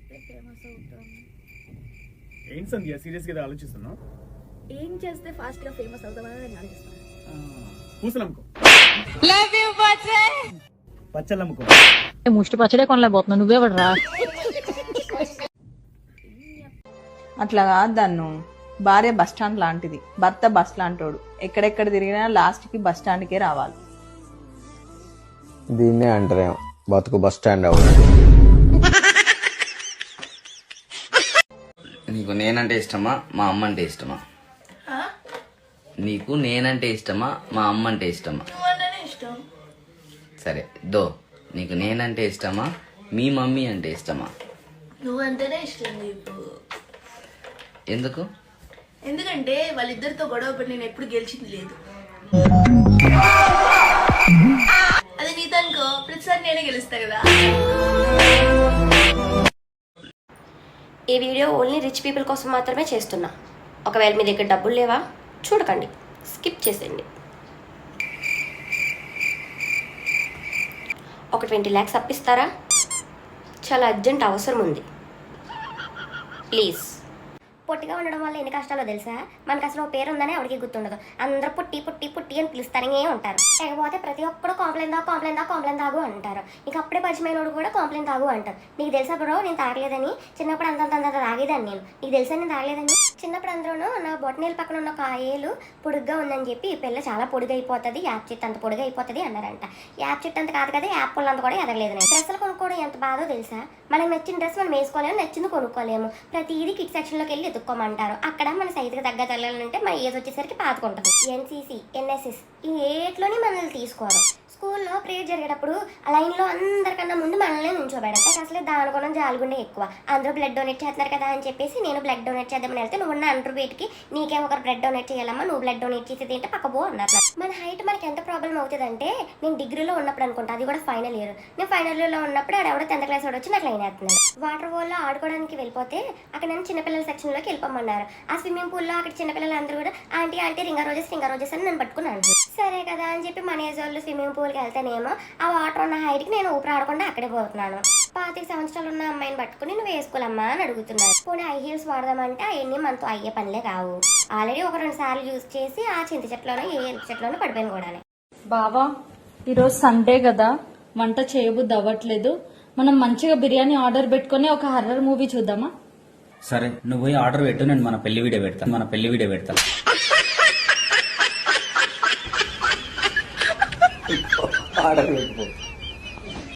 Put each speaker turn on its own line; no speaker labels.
చేస్తే ఫేమస్ అవుతాం?
ఏంటి సంధ్య సీరియస్ గా ఆలోచిస్తున్నావు?
ఏం చేస్తే ఫాస్ట్ గా ఫేమస్ అవుతామని నేను ఆలోచిస్తాను.
పూసలమ్ముకో. పచ్చళ్ళమ్ముకో.
ముష్టి పచ్చడే కొనలేకపోతున్నా, నువ్వేవడరా?
అట్లా కాదు దన్ను, భార్య బస్ స్టాండ్ లాంటిది, భర్త బస్ లాంటోడు. ఎక్కడెక్కడ తిరిగినా లాస్ట్ కి బస్ స్టాండ్కే రావాలి.
దీన్నే అంటారేమో బతుకు బస్ స్టాండ్ అవ్వదు.
నీకు నేనంటే ఇష్టమా మా అమ్మ అంటే ఇష్టమా? నీకు నేనంటే ఇష్టమా మా అమ్మ అంటే ఇష్టమా? సరే దో, నీకు నేనంటే ఇష్టమా మీ మమ్మీ అంటే ఇష్టమా?
నువ్వంటేనే ఇష్టం.
ఎందుకు?
ఎందుకంటే వాళ్ళిద్దరితో గొడవ పడి నేను ఎప్పుడు గెలిచింది లేదు. అది నీతో అనుకో, ప్రతిసారి నేనే గెలుస్తా కదా.
ఈ వీడియో ఓన్లీ రిచ్ పీపుల్ కోసం మాత్రమే చేస్తున్నా. ఒకవేళ మీ దగ్గర డబ్బులు లేవా చూడకండి, స్కిప్ చేసేయండి. ఒక 20 lakhs అప్పిస్తారా? చాలా అర్జెంట్ అవసరం ఉంది, ప్లీజ్. పొట్టిగా ఉండడం వల్ల ఎన్ని కష్టాలో తెలుసా? మనకు అసలు ఓ పేరు ఉందని ఎవరికి గుర్తుండదు. అందరూ పుట్టి పుట్టి పుట్టి అని పిలుస్తానే ఉంటారు. లేకపోతే ప్రతి ఒక్కరు కాంప్లైంట్ దాగు కాంప్లైంట్ దాగు కాంప్లైంట్ తాగు అంటారు. నీకు అప్పుడే పరిచయమైనోడు కూడా కాంప్లైంట్ తాగు అంటారు. నీకు తెలుసా బ్రో, నేను తాగలేదని? చిన్నప్పుడు అంత తాగేదాన్ని నేను. నీకు తెలుసా నేను తాగలేదని? చిన్నప్పుడు అందరూ నా బొట్టనీళ్ళ పక్కన ఉన్న ఒక ఏలు పొడుగ్గా ఉందని చెప్పి ఈ పిల్ల చాలా పొడుగు అయిపోతుంది, యాప్ చెట్టు అంత పొడుగు అయిపోతుంది అన్నారంట. యాప్ చెట్టు అంత కాదు కదా, యాప్ పుల్ అంత కూడా ఎదగలేదు. నేను డ్రెస్సులు కొనుక్కోవడం ఎంత బాధో తెలుసా? మనకి నచ్చిన డ్రెస్ మనం వేసుకోలేము, నచ్చింది కొనుక్కోలేము. ప్రతిదీ కిడ్ సెక్షన్లోకి వెళ్ళి ఎత్తుక్కోమంటారు. అక్కడ మన సైజుకి తగ్గ తెల్లాలంటే మన ఏజ్ వచ్చేసరికి పాతుకుంటుంది. ఎన్సీసీ, ఎన్ఎస్ఎస్ ఈ ఏట్లోని మనల్ని తీసుకోరు. స్కూల్లో ప్రేయర్ జరిగేటప్పుడు ఆ లైన్లో అందరికన్నా ముందు మనల్ని నుంచోబెడతారు. అసలు దానికోవడం జాలుగుండే ఎక్కువ. అందరూ బ్లడ్ డొనేట్ చేస్తున్నారు కదా అని చెప్పేసి నేను బ్లడ్ డొనేట్ చేద్దామని వెళ్తే, నువ్వు ఉన్న అండర్ వెయిట్కి నీకేం ఒకరు బ్లడ్ డొనేట్ చేయాలమ్మా, నువ్వు బ్లడ్ డొనేట్ చేసేది ఏంటంటే పక్కపో అన్నారు. మన హైట్ మనకి ఎంత ప్రాబ్లం అవుతుందంటే, నేను డిగ్రీలో ఉన్నప్పుడు అనుకుంటా, అది కూడా ఫైనల్ ఇయర్. నేను ఫైనల్ ఇయర్లో ఉన్నప్పుడు ఆడెవడో 10th class వాడు వచ్చి నాకు లైన్ వేస్తున్నాడు. వాటర్ ఫాల్లో ఆడుకోవడానికి వెళ్ళిపోతే అక్కడ నేను చిన్నపిల్లల సెక్షన్లోకి వెళ్ళిపోమన్నారు. ఆ స్విమ్మింగ్ పూల్లో అక్కడ చిన్నపిల్లలు అందరూ కూడా ఆంటీ ఆంటీ రింగా రోజెస్ అని నేను పట్టుకున్నాను. సరే కదా అని చెప్పి మన ఏజ్ వాళ్ళు స్విమ్మింగ్ పూల్కి వెళ్తేనేమో ఆ వాటర్ ఉన్న హైట్కి నేను ఊపిరి ఆడకుండా అక్కడే పోతున్నాను. 25 సంవత్సరాలు ఉన్న అమ్మాయిని పట్టుకుని నువ్వు వేసుకోవాలమ్మా అని అడుగుతున్నారు. పోనీ హై హీల్స్ వాడదామంటే అవన్నీ మనతో అయ్యే పనులే కావు. ఆల్రెడీ 1-2 సార్లు యూజ్ చేసి ఆ చింత చెట్లోనో ఏ ఎరుపు చెట్లోనో పడిపోయిన కూడా.
బావా, ఈరోజు సండే కదా, వంట చేయబుద్ధి అవ్వట్లేదు. మనం మంచిగా బిర్యానీ ఆర్డర్ పెట్టుకుని ఒక హర్రర్ మూవీ చూద్దామా?
సరే, నువ్వు పోయి ఆర్డర్ పెట్టు, నేను మన పెళ్లి వీడియో పెడతాను.
ఆర్డర్ పెట్టుకో.